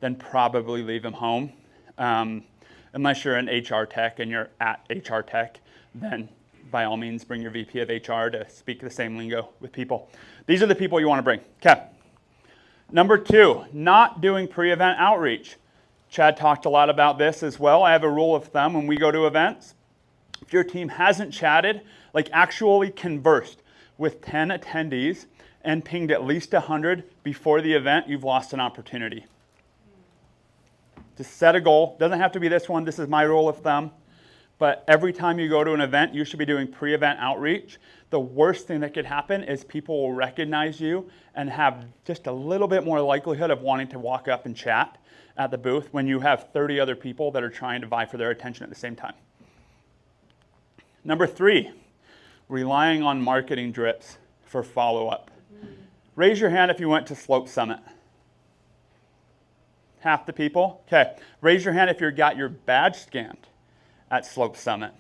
then probably leave him home. Unless you're an HR tech and you're at HR tech, then by all means bring your VP of HR to speak the same lingo with people. These are the people you want to bring. Okay. Number two, not doing pre-event outreach. Chad talked a lot about this as well. I have a rule of thumb when we go to events. If your team hasn't chatted, actually conversed with 10 attendees and pinged at least 100 before the event, you've lost an opportunity. Just set a goal. Doesn't have to be this one. This is my rule of thumb. But every time you go to an event, you should be doing pre-event outreach. The worst thing that could happen is people will recognize you and have just a little bit more likelihood of wanting to walk up and chat at the booth when you have 30 other people that are trying to vie for their attention at the same time. Number three, relying on marketing drips for follow-up. Raise your hand if you went to Slope Summit. Half the people? Okay. Raise your hand if you got your badge scanned at Slope Summit.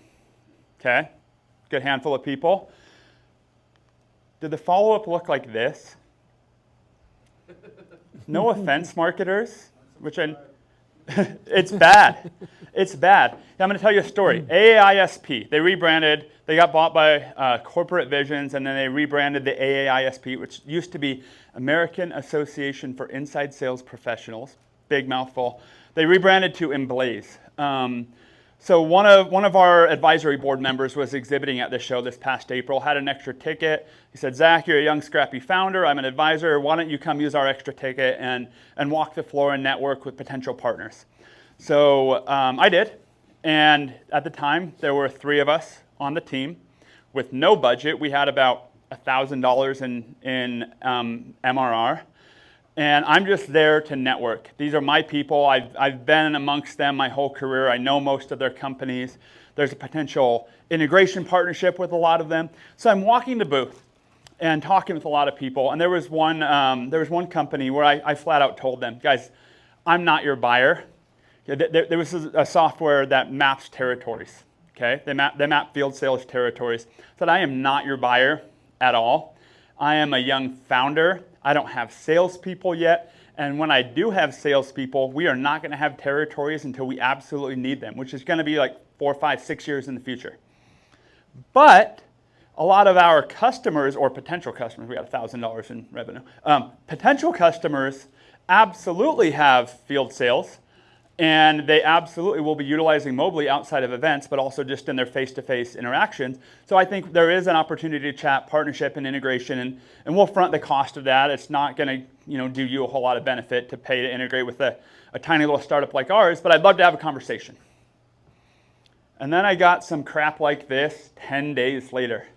Okay. Good handful of people. Did the follow-up look like this? No offense, marketers, It's bad. It's bad. I'm going to tell you a story. AAISP, they rebranded. They got bought by Corporate Visions, and then they rebranded the AAISP, which used to be American Association for Inside Sales Professionals. Big mouthful. They rebranded to Emblaze. So one of our advisory board members was exhibiting at this show this past April, had an extra ticket. He said, Zach, you're a young, scrappy founder. I'm an advisor. Why don't you come use our extra ticket and walk the floor and network with potential partners? So I did. And at the time, there were 3 of us on the team with no budget. We had about $1,000 in MRR. And I'm just there to network. These are my people. I've been amongst them my whole career. I know most of their companies. There's a potential integration partnership with a lot of them. So I'm walking the booth and talking with a lot of people. And there was one company where I flat out told them, guys, I'm not your buyer. There was a software that maps territories. Okay, they map field sales territories. Said I am not your buyer at all. I am a young founder. I don't have salespeople yet. And when I do have salespeople, we are not going to have territories until we absolutely need them, which is going to be like 4, 5, 6 years in the future. But a lot of our customers or potential customers, we got $1,000 in revenue, potential customers absolutely have field sales. And they absolutely will be utilizing Mobley outside of events, but also just in their face-to-face interactions. So I think there is an opportunity to chat partnership and integration, and we'll front the cost of that. It's not going to do you a whole lot of benefit to pay to integrate with a tiny little startup like ours, but I'd love to have a conversation. And then I got some crap like this 10 days later.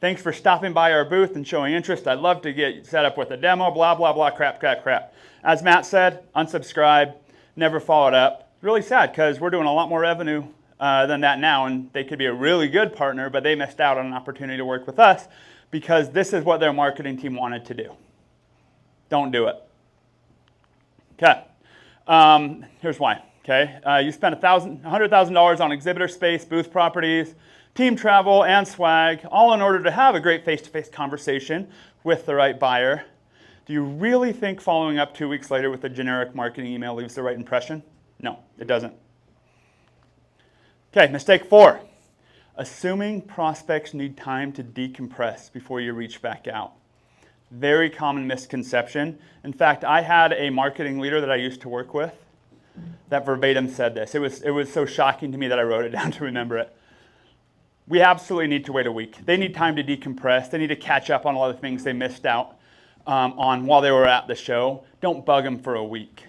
Thanks for stopping by our booth and showing interest. I'd love to get set up with a demo, blah, blah, blah, crap. As Matt said, unsubscribe. Never followed up. Really sad because we're doing a lot more revenue than that now, and they could be a really good partner, but they missed out on an opportunity to work with us because this is what their marketing team wanted to do. Don't do it. Okay. Here's why. Okay. You spent $100,000 on exhibitor space, booth properties, team travel, and swag, all in order to have a great face-to-face conversation with the right buyer. Do you really think following up 2 weeks later with a generic marketing email leaves the right impression? No, it doesn't. Okay, mistake 4. Assuming prospects need time to decompress before you reach back out. Very common misconception. In fact, I had a marketing leader that I used to work with that verbatim said this. It was so shocking to me that I wrote it down to remember it. We absolutely need to wait a week. They need time to decompress. They need to catch up on a lot of things they missed out on while they were at the show. Don't bug them for a week.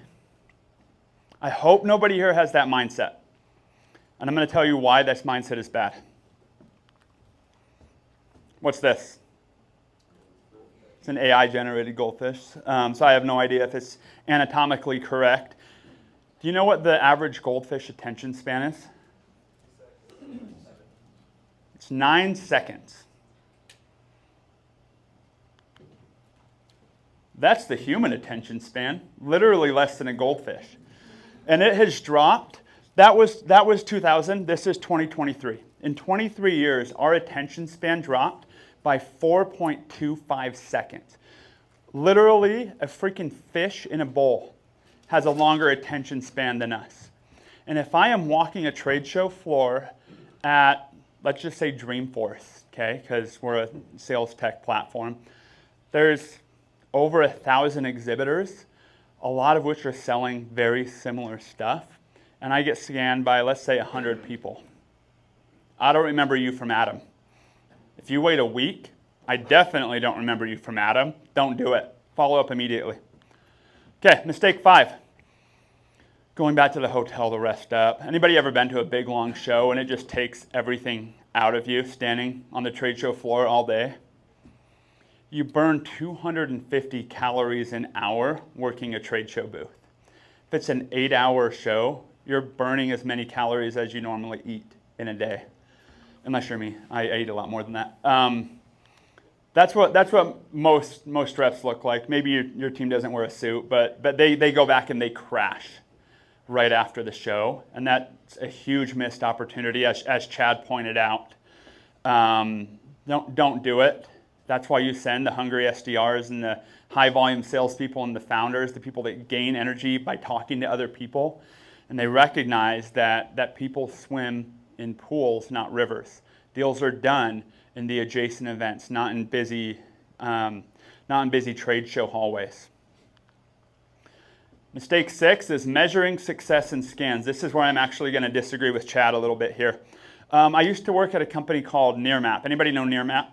I hope nobody here has that mindset. And I'm going to tell you why this mindset is bad. What's this? It's an AI-generated goldfish. So I have no idea if it's anatomically correct. Do you know what the average goldfish attention span is? It's 9 seconds. That's the human attention span, literally less than a goldfish. And it has dropped. That was 2000. This is 2023. In 23 years, our attention span dropped by 4.25 seconds. Literally, a freaking fish in a bowl has a longer attention span than us. And if I am walking a trade show floor at, let's just say Dreamforce, okay, because we're a sales tech platform, there's over 1,000 exhibitors, a lot of which are selling very similar stuff. And I get scanned by, let's say, 100 people. I don't remember you from Adam. If you wait a week, I definitely don't remember you from Adam. Don't do it. Follow up immediately. Okay, mistake 5. Going back to the hotel to rest up. Anybody ever been to a big, long show and it just takes everything out of you standing on the trade show floor all day? You burn 250 calories an hour working a trade show booth. If it's an 8-hour show, you're burning as many calories as you normally eat in a day. Unless you're me, I eat a lot more than that. That's what most reps look like. Maybe your team doesn't wear a suit, but they go back and they crash right after the show, and that's a huge missed opportunity, as Chad pointed out. Don't do it. That's why you send the hungry SDRs and the high volume salespeople and the founders, the people that gain energy by talking to other people. And they recognize that people swim in pools, not rivers. Deals are done in the adjacent events, not in busy trade show hallways. Mistake 6 is measuring success in scans. This is where I'm actually going to disagree with Chad a little bit here. I used to work at a company called Nearmap. Anybody know Nearmap?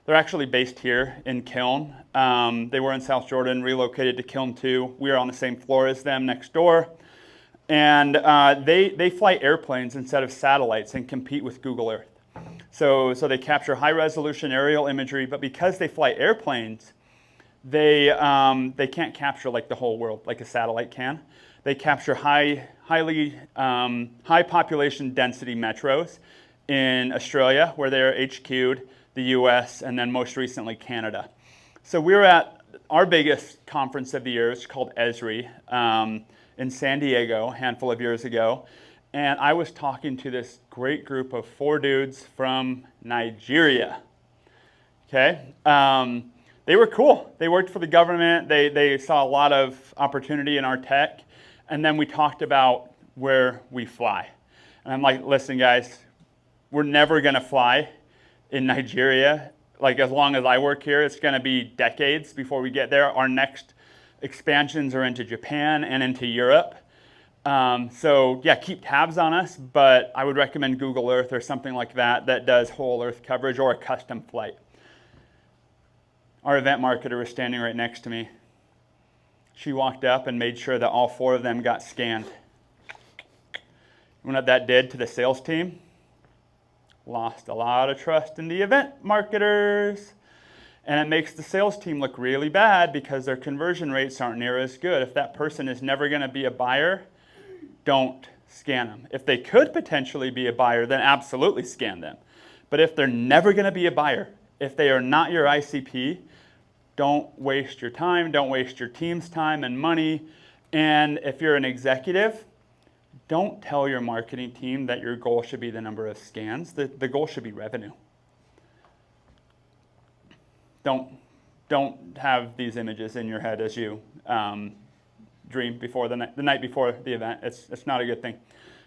They're actually based here in Kiln. They were in South Jordan, relocated to Kiln 2. We are on the same floor as them next door. And they fly airplanes instead of satellites and compete with Google Earth. So they capture high-resolution aerial imagery, but because they fly airplanes, they can't capture like the whole world like a satellite can. They capture high population density metros in Australia, where they're HQ'd, the US, and then most recently Canada. So we were at our biggest conference of the year. It's called Esri in San Diego a handful of years ago. And I was talking to this great group of 4 dudes from Nigeria. Okay? They were cool. They worked for the government. They saw a lot of opportunity in our tech. And then we talked about where we fly. And I'm like, listen, guys, we're never going to fly in Nigeria. Like, as long as I work here, it's going to be decades before we get there. Our next expansions are into Japan and into Europe. So yeah, keep tabs on us, but I would recommend Google Earth or something like that that does whole Earth coverage or a custom flight. Our event marketer was standing right next to me. She walked up and made sure that all 4 of them got scanned. You know what that did to the sales team? Lost a lot of trust in the event marketers. And it makes the sales team look really bad because their conversion rates aren't near as good. If that person is never going to be a buyer, don't scan them. If they could potentially be a buyer, then absolutely scan them. But if they're never going to be a buyer, if they are not your ICP, don't waste your time, don't waste your team's time and money. And if you're an executive, don't tell your marketing team that your goal should be the number of scans. The goal should be revenue. Don't have these images in your head as you dream before the night before the event. It's not a good thing.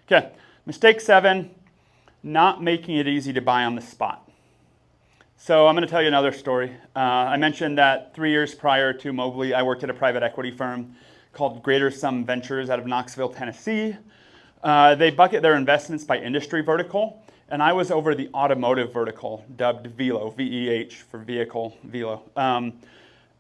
Okay, mistake 7, not making it easy to buy on the spot. So I'm going to tell you another story. I mentioned that 3 years prior to Mobley, I worked at a private equity firm called Greater Sum Ventures out of Knoxville, Tennessee. They bucket their investments by industry vertical, and I was over the automotive vertical, dubbed Velo, V-E-H for vehicle, Velo.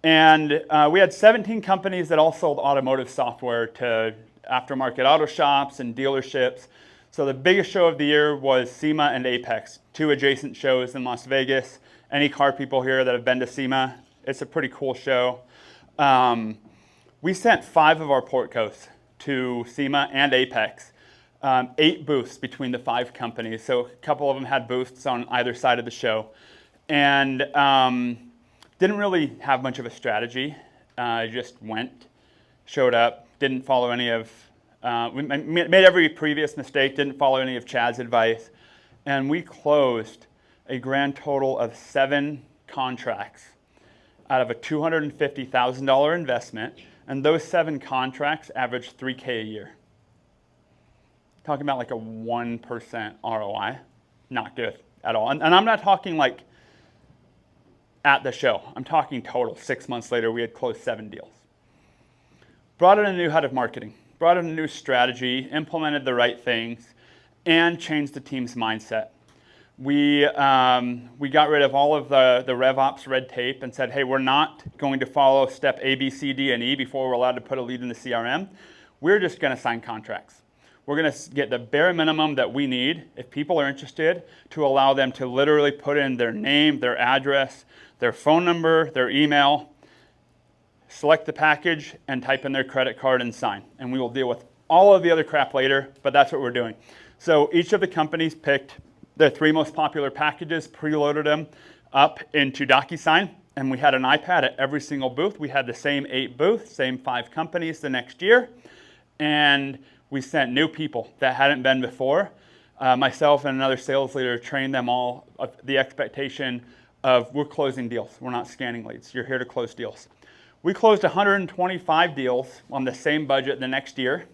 And we had 17 companies that all sold automotive software to aftermarket auto shops and dealerships. So the biggest show of the year was SEMA and Apex, 2 adjacent shows in Las Vegas. Any car people here that have been to SEMA, it's a pretty cool show. We sent 5 of our portcos to SEMA and Apex. 8 booths between the 5 companies. So a couple of them had booths on either side of the show. And didn't really have much of a strategy. Just went, showed up, didn't follow any of, we made every previous mistake, didn't follow any of Chad's advice. And we closed a grand total of 7 contracts out of a $250,000 investment. And those 7 contracts averaged $3K a year. Talking about like a 1% ROI, not good at all. And I'm not talking like at the show. I'm talking total. 6 months later, we had closed 7 deals. Brought in a new head of marketing, brought in a new strategy, implemented the right things, and changed the team's mindset. We got rid of all of the RevOps red tape and said, hey, we're not going to follow step A, B, C, D, and E before we're allowed to put a lead in the CRM. We're just going to sign contracts. We're going to get the bare minimum that we need, if people are interested, to allow them to literally put in their name, their address, their phone number, their email, select the package, and type in their credit card and sign. And we will deal with all of the other crap later, but that's what we're doing. So each of the companies picked their 3 most popular packages, preloaded them up into DocuSign, and we had an iPad at every single booth. We had the same 8 booths, same 5 companies the next year, and we sent new people that hadn't been before. Myself and another sales leader trained them all of the expectation of we're closing deals. We're not scanning leads. You're here to close deals. We closed 125 deals on the same budget the next year,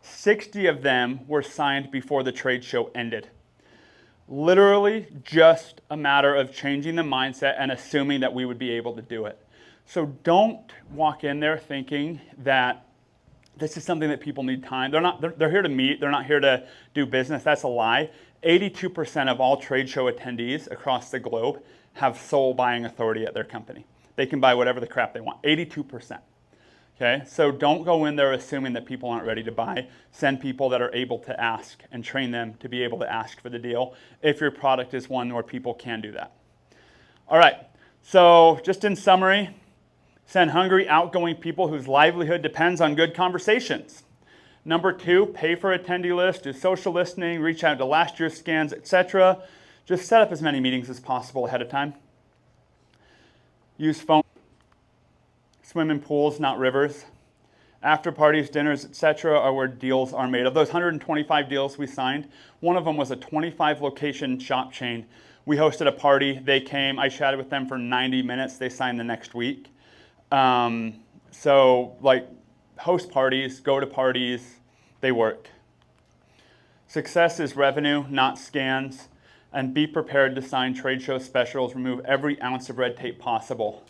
60 of them were signed before the trade show ended. Literally just a matter of changing the mindset and assuming that we would be able to do it. So don't walk in there thinking that this is something that people need time. They're here to meet. They're not here to do business. That's a lie. 82% of all trade show attendees across the globe have sole buying authority at their company. They can buy whatever the crap they want. 82%. Okay, so don't go in there assuming that people aren't ready to buy. Send people that are able to ask and train them to be able to ask for the deal if your product is one where people can do that. All right, so just in summary, send hungry, outgoing people whose livelihood depends on good conversations. Number 2, pay for attendee list, do social listening, reach out to last year's scans, etc. Just set up as many meetings as possible ahead of time. Use phone. Swim in pools, not rivers. After parties, dinners, etc. are where deals are made. Of those 125 deals we signed, one of them was a 25 location shop chain. We hosted a party. They came. I chatted with them for 90 minutes. They signed the next week. So like host parties, go to parties, they work. Success is revenue, not scans. And be prepared to sign trade show specials. Remove every ounce of red tape possible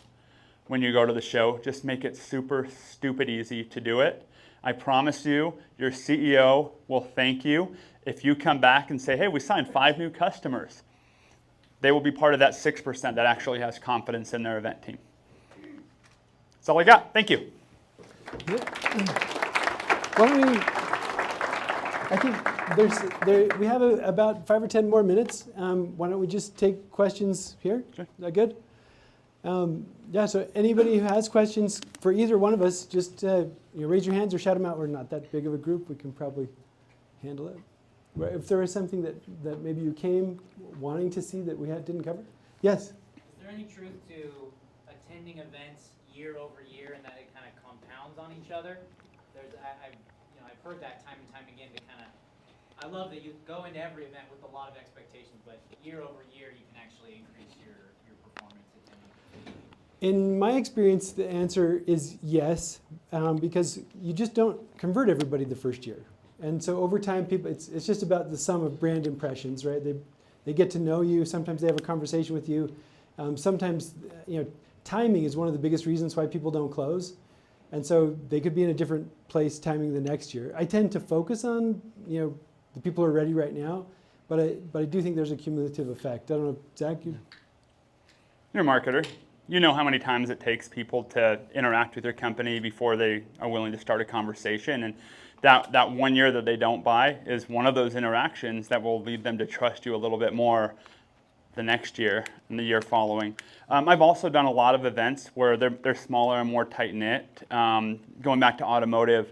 when you go to the show. Just make it super stupid easy to do it. I promise you, your CEO will thank you if you come back and say, hey, we signed 5 new customers. They will be part of that 6% that actually has confidence in their event team. That's all I got. Thank you. Why don't we, I think we have about 5 or 10 more minutes. Why don't we just take questions here? Sure. Is that good? Yeah, so anybody who has questions for either one of us, just raise your hands or shout them out. We're not that big of a group. We can probably handle it. If there is something that maybe you came wanting to see that we didn't cover? Yes? Is there any truth to attending events year over year and that it kind of compounds on each other? I've heard that time and time again to kind of, I love that you go into every event with a lot of expectations, but year over year you can actually increase your performance attending. In my experience, the answer is yes, because you just don't convert everybody the first year. And so over time, people, it's just about the sum of brand impressions, right? They get to know you. Sometimes they have a conversation with you. Sometimes, timing is one of the biggest reasons why people don't close. And so they could be in a different place timing the next year. I tend to focus on, the people who are ready right now, but I do think there's a cumulative effect. I don't know, Zach? You're a marketer. You know how many times it takes people to interact with your company before they are willing to start a conversation. And that 1 year that they don't buy is one of those interactions that will lead them to trust you a little bit more the next year and the year following. I've also done a lot of events where they're smaller and more tight-knit. Going back to automotive,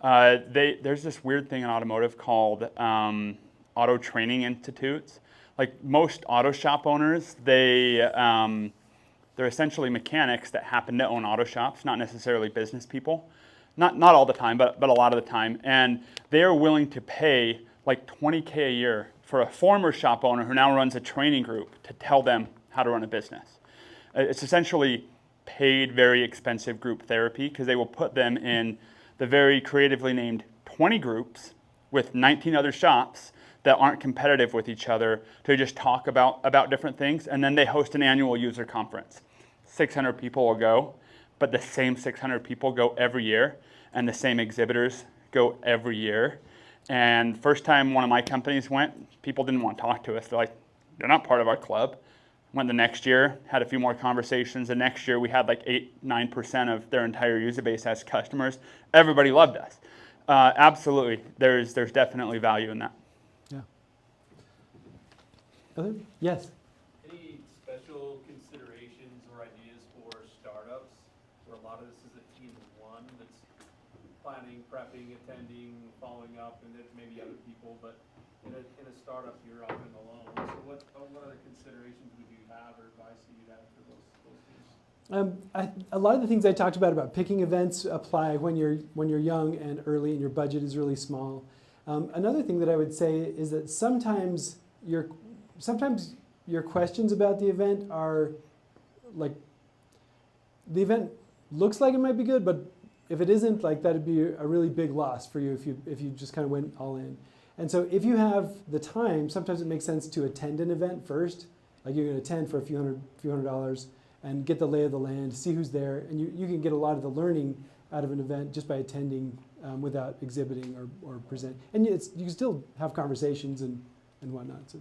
there's this weird thing in automotive called auto training institutes. Like most auto shop owners, they're essentially mechanics that happen to own auto shops, not necessarily business people. Not all the time, but a lot of the time. And they are willing to pay like $20K a year for a former shop owner who now runs a training group to tell them how to run a business. It's essentially paid, very expensive group therapy because they will put them in the very creatively named 20 groups with 19 other shops that aren't competitive with each other to just talk about different things. And then they host an annual user conference. 600 people will go, but the same 600 people go every year, and the same exhibitors go every year. And first time one of my companies went, people didn't want to talk to us. They're like, they're not part of our club. Went the next year, had a few more conversations. The next year we had like 8-9% of their entire user base as customers. Everybody loved us. Absolutely, there's definitely value in that. Yeah. Other? Yes. Any special considerations or ideas for startups where a lot of this is a team of one that's planning, prepping, attending, following up, and then maybe other people, but in a startup you're often alone. So what other considerations would you have or advice that you'd have for those teams? A lot of the things I talked about picking events apply when you're young and early and your budget is really small. Another thing that I would say is that sometimes your questions about the event are like, the event looks like it might be good, but if it isn't, like that'd be a really big loss for you if you just kind of went all in. And so if you have the time, sometimes it makes sense to attend an event first. Like you're going to attend for a few hundred dollars and get the lay of the land, see who's there, and you can get a lot of the learning out of an event just by attending without exhibiting or present. And you can still have conversations and whatnot. So.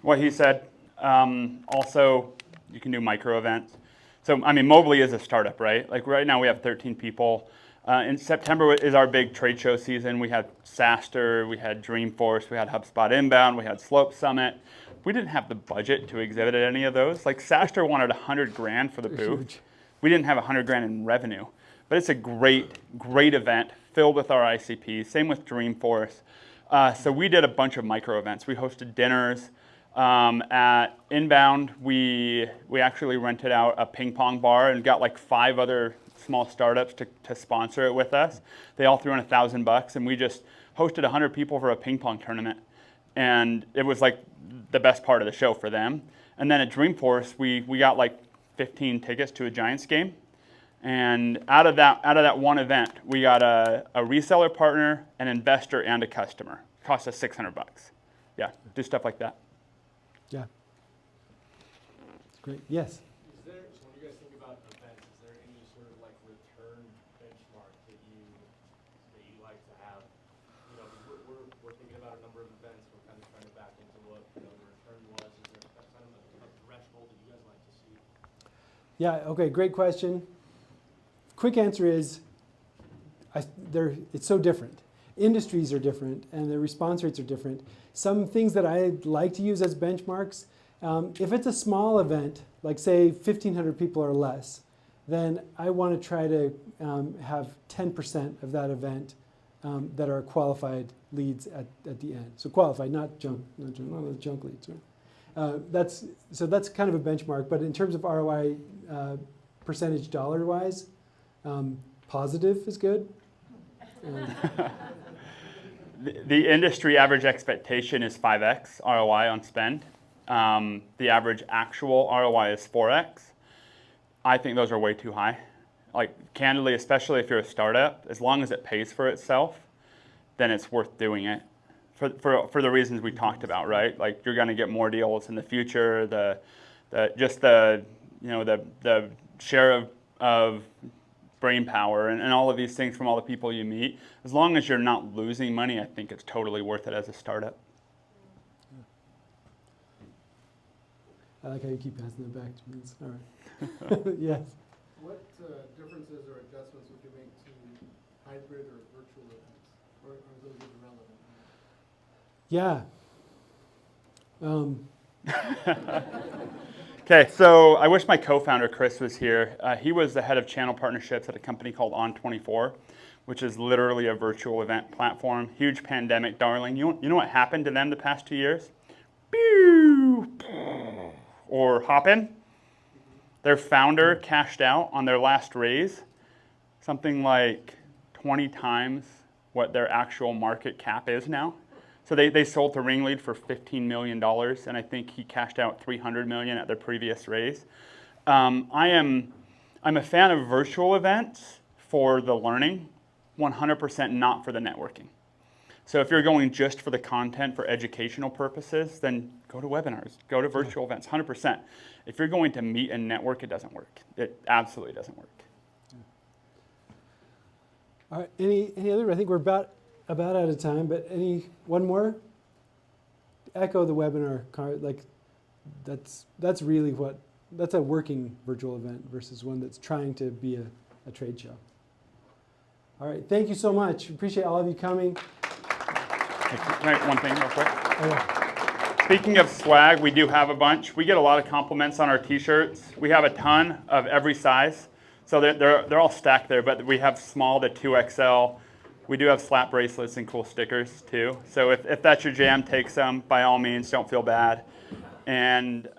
What he said. Also, you can do micro events. So, I mean, Mobley is a startup, right? Like right now we have 13 people. In September is our big trade show season. We had SaaStr, we had Dreamforce, we had HubSpot Inbound, we had Slope Summit. We didn't have the budget to exhibit at any of those. Like SaaStr wanted 100 grand for the booth. Huge. We didn't have 100 grand in revenue. But it's a great event filled with our ICPs. Same with Dreamforce. So we did a bunch of micro events. We hosted dinners. At Inbound, we actually rented out a ping pong bar and got like 5 other small startups to sponsor it with us. They all threw in $1,000, and we just hosted 100 people for a ping pong tournament. And it was like the best part of the show for them. And then at Dreamforce, we got like 15 tickets to a Giants game. And out of that one event, we got a reseller partner, an investor, and a customer. It cost us $600. Yeah, do stuff like that. Yeah. It's great. Yes. So when you guys think about events, is there any sort of like return benchmark that you like to have? You know, we're thinking about a number of events. We're kind of trying to back into what the return was. Is there kind of a threshold that you guys like to see? Yeah. Okay. Great question. Quick answer is, it's so different. Industries are different, and the response rates are different. Some things that I like to use as benchmarks, if it's a small event, like say 1,500 people or less, then I want to try to have 10% of that event that are qualified leads at the end. So qualified, not junk leads. Right? That's kind of a benchmark. But in terms of ROI percentage dollar-wise, positive is good. The industry average expectation is 5x ROI on spend. The average actual ROI is 4x. I think those are way too high. Like, candidly, especially if you're a startup, as long as it pays for itself, then it's worth doing it for the reasons we talked about, right? Like, you're going to get more deals in the future. The share of brain power and all of these things from all the people you meet. As long as you're not losing money, I think it's totally worth it as a startup. I like how you keep passing it back to me. All right. Yes. What differences or adjustments would you make to hybrid or virtual events? Or are those even relevant? Yeah. Okay, so I wish my co-founder Chris was here. He was the head of channel partnerships at a company called On24, which is literally a virtual event platform. Huge pandemic darling. You know what happened to them the past 2 years? Or Hopin. Their founder cashed out on their last raise, something like 20 times what their actual market cap is now. So they sold to Ringlead for $15 million, and I think he cashed out $300 million at their previous raise. I'm a fan of virtual events for the learning, 100% not for the networking. So if you're going just for the content for educational purposes, then go to webinars, go to virtual events, 100%. If you're going to meet and network, it doesn't work. It absolutely doesn't work. All right. Any other? I think we're about out of time, but one more? Echo the webinar card. Like, that's really that's a working virtual event versus one that's trying to be a trade show. All right. Thank you so much. Appreciate all of you coming. Can I, one thing real quick? Oh, yeah. Speaking of swag, we do have a bunch. We get a lot of compliments on our t-shirts. We have a ton of every size. So they're all stacked there, but we have small to 2XL. We do have slap bracelets and cool stickers too. So if that's your jam, take some. By all means, don't feel bad. And